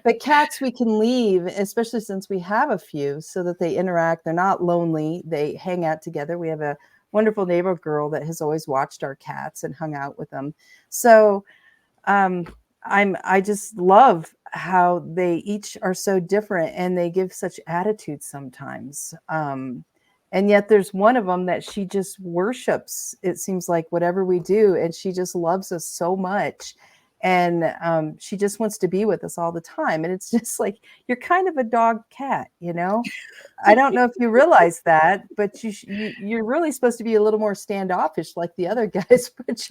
But cats we can leave, especially since we have a few, so that they interact. They're not lonely. They hang out together. We have a wonderful neighbor girl that has always watched our cats and hung out with them. So um, I just love how they each are so different and they give such attitudes sometimes. And yet there's one of them that she just worships. It seems like whatever we do, and she just loves us so much. And she just wants to be with us all the time. And it's just like, you're kind of a dog cat, you know? I don't know if you realize that, but you're really supposed to be a little more standoffish like the other guys, but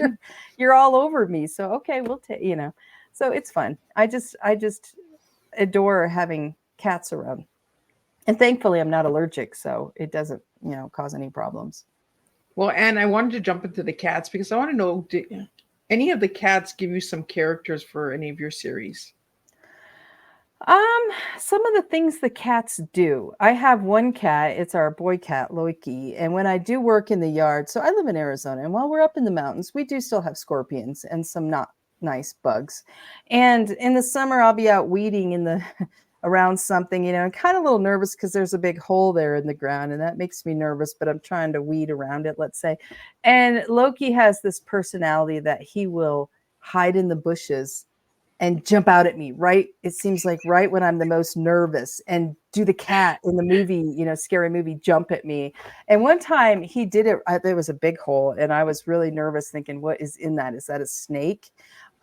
you're all over me. So okay, we'll take, you know. So it's fun. I just adore having cats around. And thankfully I'm not allergic, so it doesn't, you know, cause any problems. Well, and I wanted to jump into the cats because I want to know, did any of the cats give you some characters for any of your series? Um, some of the things the cats do. I have one cat, it's our boy cat, Loki. And when I do work in the yard, so I live in Arizona, and while we're up in the mountains, we do still have scorpions and some not nice bugs. And in the summer, I'll be out weeding in the around something, you know, and kind of a little nervous because there's a big hole there in the ground, and that makes me nervous, but I'm trying to weed around it, let's say. And Loki has this personality that he will hide in the bushes and jump out at me, right? It seems like right when I'm the most nervous, and do the cat in the movie, you know, scary movie, jump at me. And one time he did it, there was a big hole, and I was really nervous thinking, what is in that? Is that a snake?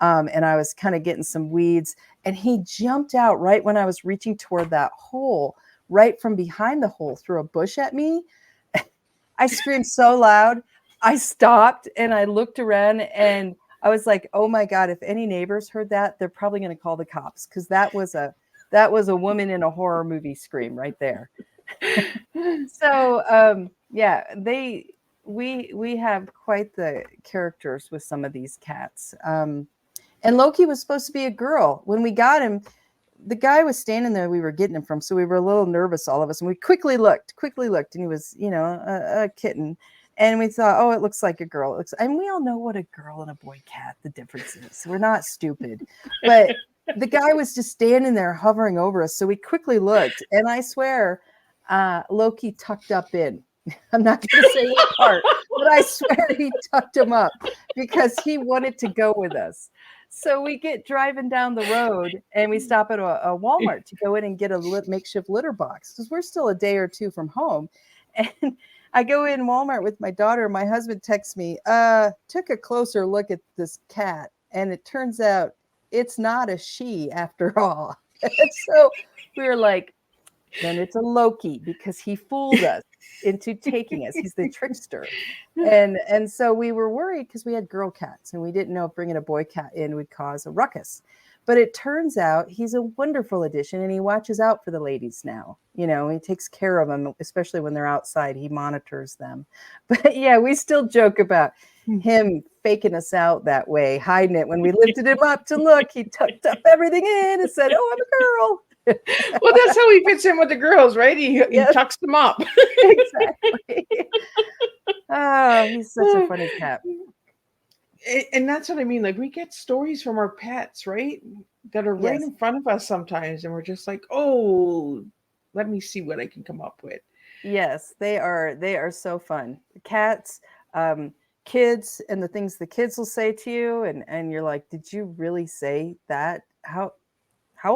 And I was kind of getting some weeds, and he jumped out right when I was reaching toward that hole, right from behind the hole, through a bush at me. I screamed so loud. I stopped and I looked around, and I was like, "Oh my God, if any neighbors heard that, they're probably going to call the cops, because that was a woman in a horror movie scream right there." So, yeah, we have quite the characters with some of these cats. And Loki was supposed to be a girl. When we got him, the guy was standing there we were getting him from, so we were a little nervous, all of us, and we quickly looked, and he was, you know, a kitten. And we thought, oh, it looks like a girl. It looks, and we all know what a girl and a boy cat, the difference is. We're not stupid. But the guy was just standing there hovering over us. So we quickly looked, and I swear, Loki tucked up in. I'm not going to say what part, but I swear he tucked him up because he wanted to go with us. So we get driving down the road, and we stop at a Walmart to go in and get a makeshift litter box, because we're still a day or two from home. And I go in Walmart with my daughter. My husband texts me, took a closer look at this cat, and it turns out it's not a she after all. And so we were like, then it's a Loki, because he fooled us into taking us. He's the trickster. And so we were worried because we had girl cats, and we didn't know if bringing a boy cat in would cause a ruckus. But it turns out he's a wonderful addition, and he watches out for the ladies now. You know, he takes care of them, especially when they're outside. He monitors them. But yeah, we still joke about him faking us out that way, hiding it. When we lifted him up to look, he tucked up everything in and said, "Oh, I'm a girl." Well, that's how he fits in with the girls, right? He tucks them up. Exactly. Oh, he's such a funny cat. And that's what I mean. Like, we get stories from our pets, right? That are right Yes. in front of us sometimes. And we're just like, oh, let me see what I can come up with. Yes, they are so fun. Cats, kids, and the things the kids will say to you, and you're like, did you really say that? How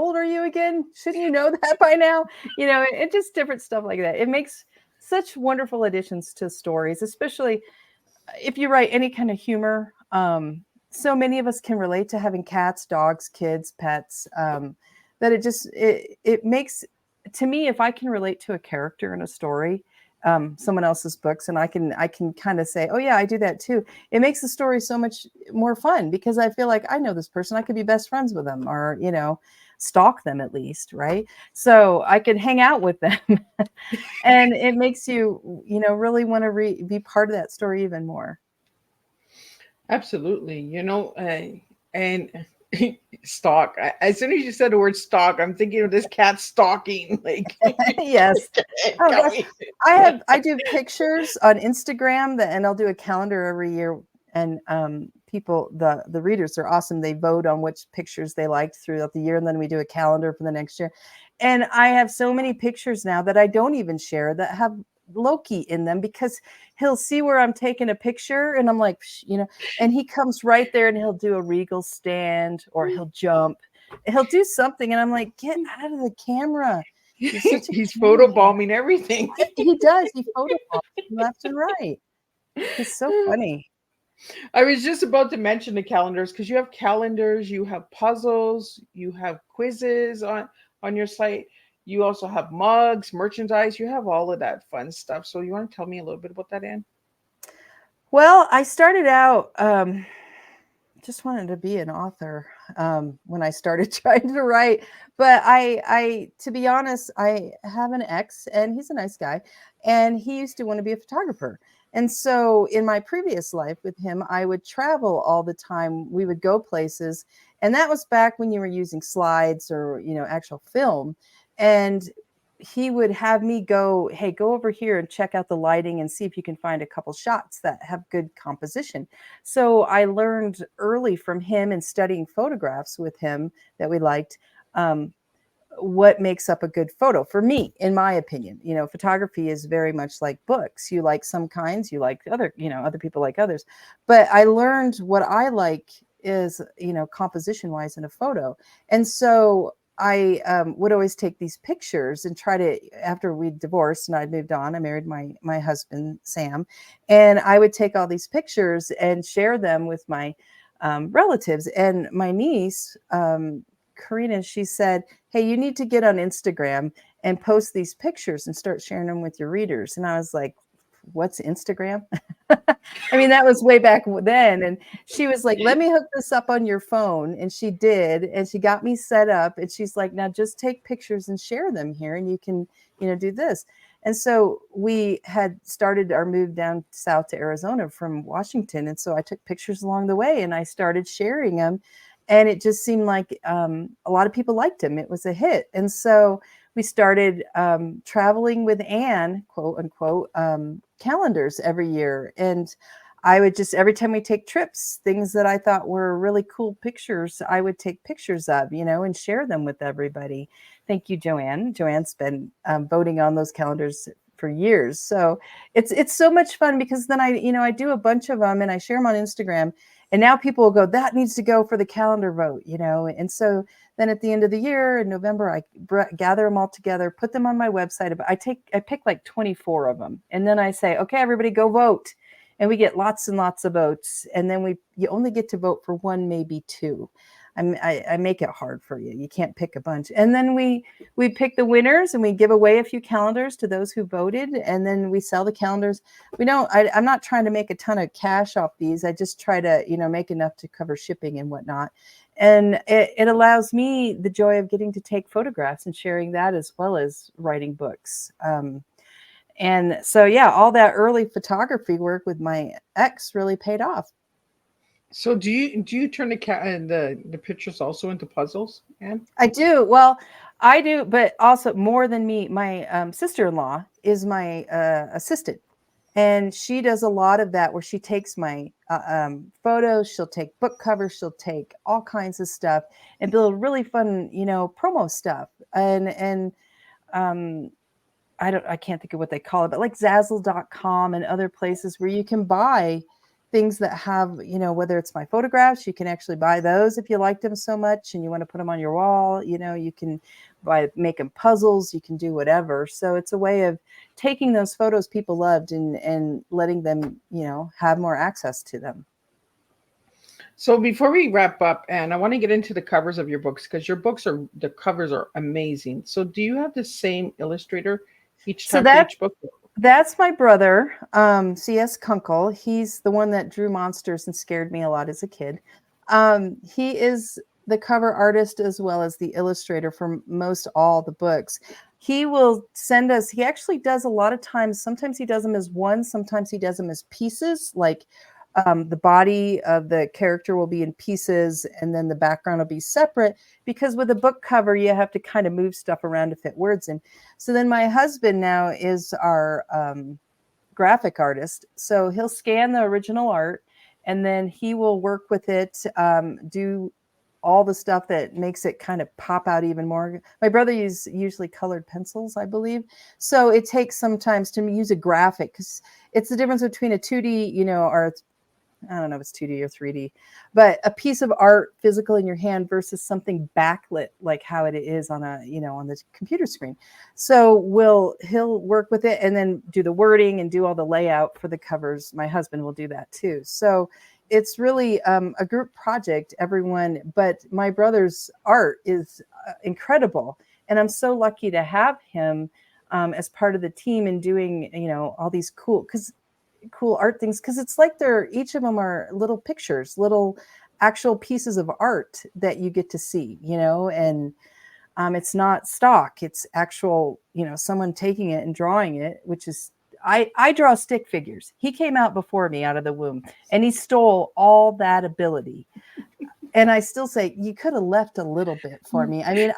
old are you again? Shouldn't you know that by now? You know, it just different stuff like that. It makes such wonderful additions to stories, especially if you write any kind of humor. So many of us can relate to having cats, dogs, kids, pets, that it makes, to me, if I can relate to a character in a story, someone else's books, and I can kind of say, oh yeah, I do that too. It makes the story so much more fun, because I feel like I know this person. I could be best friends with them, or, you know, stalk them at least, right? So I could hang out with them. And it makes you, you know, really want to be part of that story even more. Absolutely. You know, and stalk. As soon as you said the word stalk, I'm thinking of this cat stalking. Like, Yes. Oh got gosh. me. I do pictures on Instagram, and I'll do a calendar every year. And people, the readers are awesome. They vote on which pictures they liked throughout the year, and then we do a calendar for the next year. And I have so many pictures now that I don't even share that have Loki in them, because he'll see where I'm taking a picture and I'm like, and he comes right there and he'll do a Regal stand, or he'll jump, he'll do something, and I'm like, get out of the camera. You're such a He's camera guy. photobombing everything. He does. He photobombs left and right. He's so funny. I was just about to mention the calendars, because you have calendars, you have puzzles, you have quizzes on your site. You also have mugs, merchandise. You have all of that fun stuff. So you want to tell me a little bit about that, Anne? Well, I started out just wanted to be an author when I started trying to write. But to be honest, I have an ex, and he's a nice guy, and he used to want to be a photographer. And so in my previous life with him, I would travel all the time. We would go places, and that was back when you were using slides or, actual film. And he would have me go, hey, go over here and check out the lighting and see if you can find a couple shots that have good composition. So I learned early from him and studying photographs with him that we liked, what makes up a good photo for me, in my opinion. Photography is very much like books. You like some kinds, you like other people like others. But I learned what I like is, composition wise in a photo. And so I would always take these pictures and try to, after we divorced and I'd moved on, I married my husband, Sam, and I would take all these pictures and share them with my relatives. And my niece, Karina, she said, hey, you need to get on Instagram and post these pictures and start sharing them with your readers. And I was like, what's Instagram? I mean, that was way back then. And she was like, let me hook this up on your phone. And she did. And she got me set up. And she's like, now just take pictures and share them here. And you can, do this. And so we had started our move down south to Arizona from Washington. And so I took pictures along the way and I started sharing them. And it just seemed like a lot of people liked him. It was a hit. And so we started traveling with Anne, quote unquote, calendars every year. And I would just, every time we take trips, things that I thought were really cool pictures, I would take pictures of, and share them with everybody. Thank you, Joanne. Joanne's been voting on those calendars for years. So it's so much fun, because then I do a bunch of them and I share them on Instagram. And now people will go, that needs to go for the calendar vote, And so then at the end of the year in November, I gather them all together, put them on my website. I pick like 24 of them. And then I say, okay, everybody go vote. And we get lots and lots of votes. And then you only get to vote for one, maybe two. I make it hard for you. You can't pick a bunch. And then we pick the winners and we give away a few calendars to those who voted. And then we sell the calendars. I'm not trying to make a ton of cash off these. I just try to, make enough to cover shipping and whatnot. And it allows me the joy of getting to take photographs and sharing that, as well as writing books. And so, yeah, all that early photography work with my ex really paid off. So do you turn the pictures also into puzzles, Anne? I do. Well, I do, but also more than me, my sister-in-law is my assistant, and she does a lot of that, where she takes my photos, she'll take book covers, she'll take all kinds of stuff and build really fun, promo stuff. And I can't think of what they call it, but like Zazzle.com and other places where you can buy things that have, whether it's my photographs, you can actually buy those if you like them so much and you want to put them on your wall, you can make them puzzles, you can do whatever. So it's a way of taking those photos people loved and letting them, have more access to them. So before we wrap up, Anne, I want to get into the covers of your books, because the covers are amazing. So do you have the same illustrator each time for each book? That's my brother, C.S. Kunkel. He's the one that drew monsters and scared me a lot as a kid. He is the cover artist as well as the illustrator for most all the books. He will send us, he actually does a lot of times, sometimes he does them as one, sometimes he does them as pieces, like the body of the character will be in pieces and then the background will be separate, because with a book cover, you have to kind of move stuff around to fit words in. So then my husband now is our graphic artist. So he'll scan the original art and then he will work with it, do all the stuff that makes it kind of pop out even more. My brother uses usually colored pencils, I believe. So it takes sometimes to use a graphic, because it's the difference between a 2D, or I don't know if it's 2D or 3D, but a piece of art physical in your hand versus something backlit like how it is on on the computer screen. So he'll work with it and then do the wording and do all the layout for the covers. My husband will do that too. So it's really a group project, everyone, but my brother's art is incredible. And I'm so lucky to have him as part of the team and doing, all these cool art things, because it's like each of them are little pictures, little actual pieces of art that you get to see, and it's not stock, it's actual, someone taking it and drawing it, which is I draw stick figures. He came out before me out of the womb, and he stole all that ability. And I still say, you could have left a little bit for me. I mean,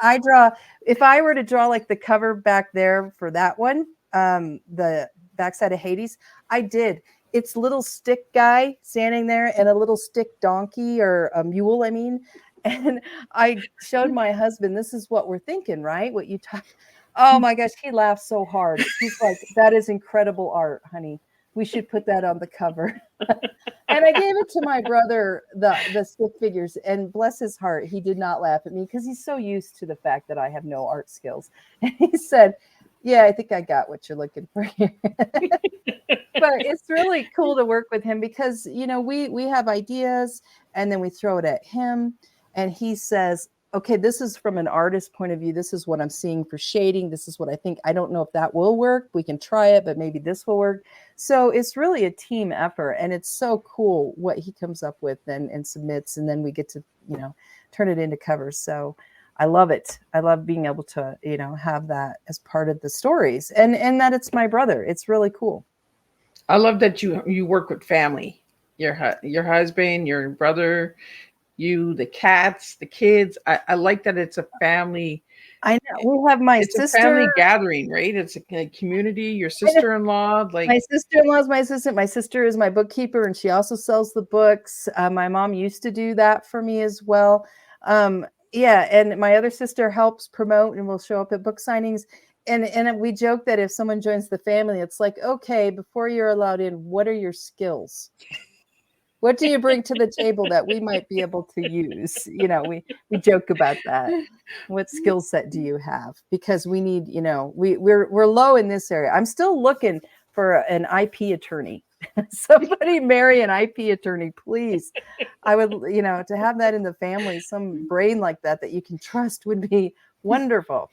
if I were to draw like the cover back there for that one, the backside of Hades, I did. It's little stick guy standing there and a little stick donkey, or a mule, I mean. And I showed my husband, this is what we're thinking, right? What you talk. Oh my gosh, he laughed so hard. He's like, that is incredible art, honey. We should put that on the cover. And I gave it to my brother, the stick figures, and bless his heart, he did not laugh at me because he's so used to the fact that I have no art skills. And he said, yeah, I think I got what you're looking for here. But it's really cool to work with him because, we have ideas and then we throw it at him and he says, okay, this is from an artist point of view. This is what I'm seeing for shading. This is what I think. I don't know if that will work. We can try it, but maybe this will work. So it's really a team effort, and it's so cool what he comes up with and submits, and then we get to, turn it into covers. So I love it. I love being able to, have that as part of the stories, and that it's my brother. It's really cool. I love that you work with family, your husband, your brother, you, the cats, the kids. I like that it's a family. I know. We have my sister. It's a family gathering, right? It's a community. Your sister-in-law, my sister-in-law is my assistant. My sister is my bookkeeper, and she also sells the books. My mom used to do that for me as well. Yeah, and my other sister helps promote and will show up at book signings. And we joke that if someone joins the family, it's like, okay, before you're allowed in, what are your skills? What do you bring to the table that we might be able to use? We joke about that. What skill set do you have? Because we need, we're low in this area. I'm still looking for an IP attorney. Somebody marry an IP attorney, please. I would, to have that in the family, some brain like that you can trust would be wonderful.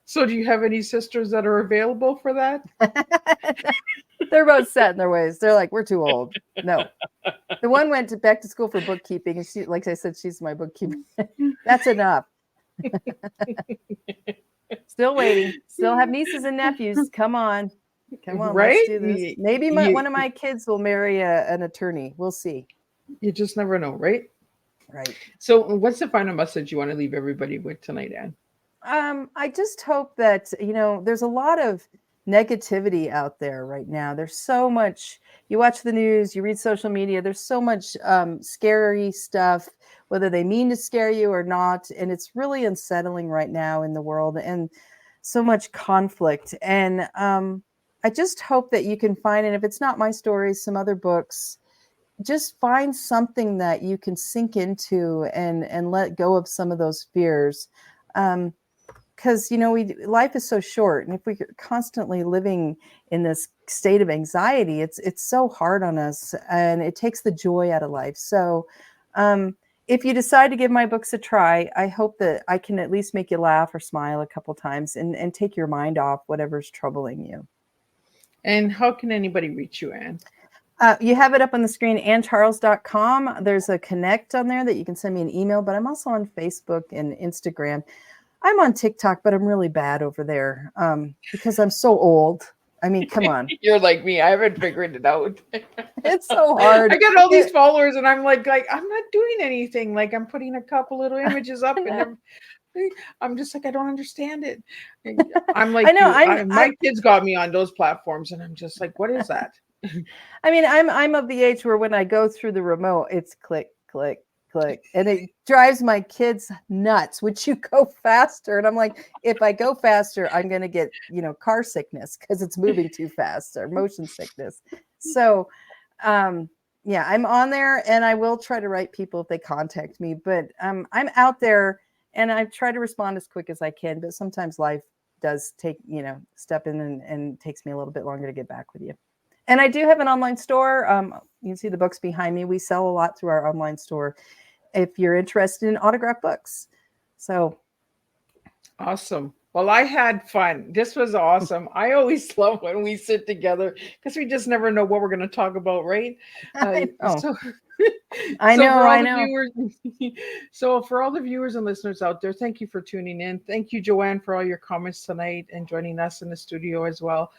So do you have any sisters that are available for that? They're both set in their ways. They're like, we're too old. No. The one went back to school for bookkeeping, and she, like I said, she's my bookkeeper. That's enough. Still waiting. Still have nieces and nephews. Come on. Right? Let's do this. Maybe one of my kids will marry an attorney. We'll see. You just never know, right? Right. So what's the final message you want to leave everybody with tonight, Anne? I just hope that, there's a lot of negativity out there right now. There's so much, you watch the news, you read social media, there's so much scary stuff, whether they mean to scare you or not. And it's really unsettling right now in the world, and so much conflict. And I just hope that you can find, and if it's not my stories, some other books, just find something that you can sink into and let go of some of those fears. Because, life is so short. And if we're constantly living in this state of anxiety, it's so hard on us, and it takes the joy out of life. So if you decide to give my books a try, I hope that I can at least make you laugh or smile a couple times and take your mind off whatever's troubling you. And how can anybody reach you, Anne? You have it up on the screen, AnneCharles.com. There's a connect on there that you can send me an email, but I'm also on Facebook and Instagram. I'm on TikTok, but I'm really bad over there because I'm so old. I mean, come on. You're like me. I haven't figured it out. It's so hard. I got all these followers, and I'm like, I'm not doing anything. Like, I'm putting a couple little images up, and I'm just like, I don't understand it. I'm like, I know. my kids got me on those platforms, and I'm just like, what is that? I mean, I'm of the age where when I go through the remote, it's click, click, click, and it drives my kids nuts. Would you go faster? And I'm like, if I go faster, I'm going to get, car sickness because it's moving too fast, or motion sickness. So, yeah, I'm on there, and I will try to write people if they contact me. But I'm out there, and I try to respond as quick as I can. But sometimes life does take, step in and takes me a little bit longer to get back with you. And I do have an online store. You can see the books behind me. We sell a lot through our online store if you're interested in autographed books. So Awesome. Well, I had fun. This was awesome. I always love when we sit together because we just never know what we're going to talk about, right? I know. So, I so know. for all I the know. viewers, so for all the viewers and listeners out there, thank you for tuning in. Thank you, Joanne, for all your comments tonight and joining us in the studio as well.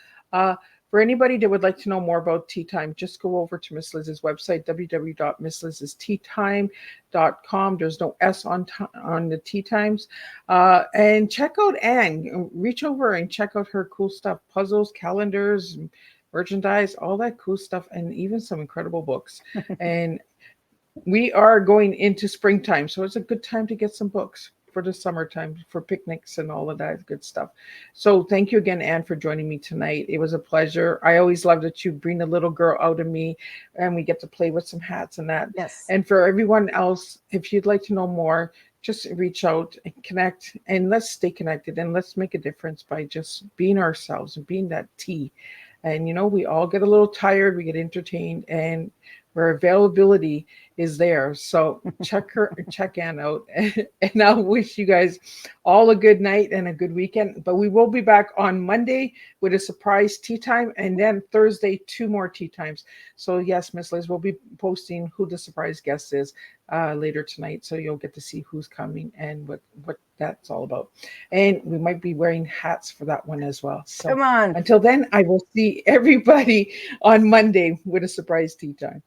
For anybody that would like to know more about Tea Time, just go over to Miss Liz's website, www.misslizsteatime.com. There's no S on the Tea Times. And check out Anne. Reach over and check out her cool stuff, puzzles, calendars, merchandise, all that cool stuff, and even some incredible books. And we are going into springtime, so it's a good time to get some books for the summertime, for picnics and all of that good stuff. So thank you again, Anne, for joining me tonight. It was a pleasure. I always love that you bring the little girl out of me and we get to play with some hats and that. Yes. And for everyone else, if you'd like to know more, just reach out and connect, and let's stay connected, and let's make a difference by just being ourselves and being that tea. And we all get a little tired, we get entertained, and where availability is there. So check Ann out. And I'll wish you guys all a good night and a good weekend. But we will be back on Monday with a surprise tea time, and then Thursday, 2 more tea times. So yes, Miss Liz will be posting who the surprise guest is later tonight. So you'll get to see who's coming and what that's all about. And we might be wearing hats for that one as well. So Come on. until then, I will see everybody on Monday with a surprise tea time.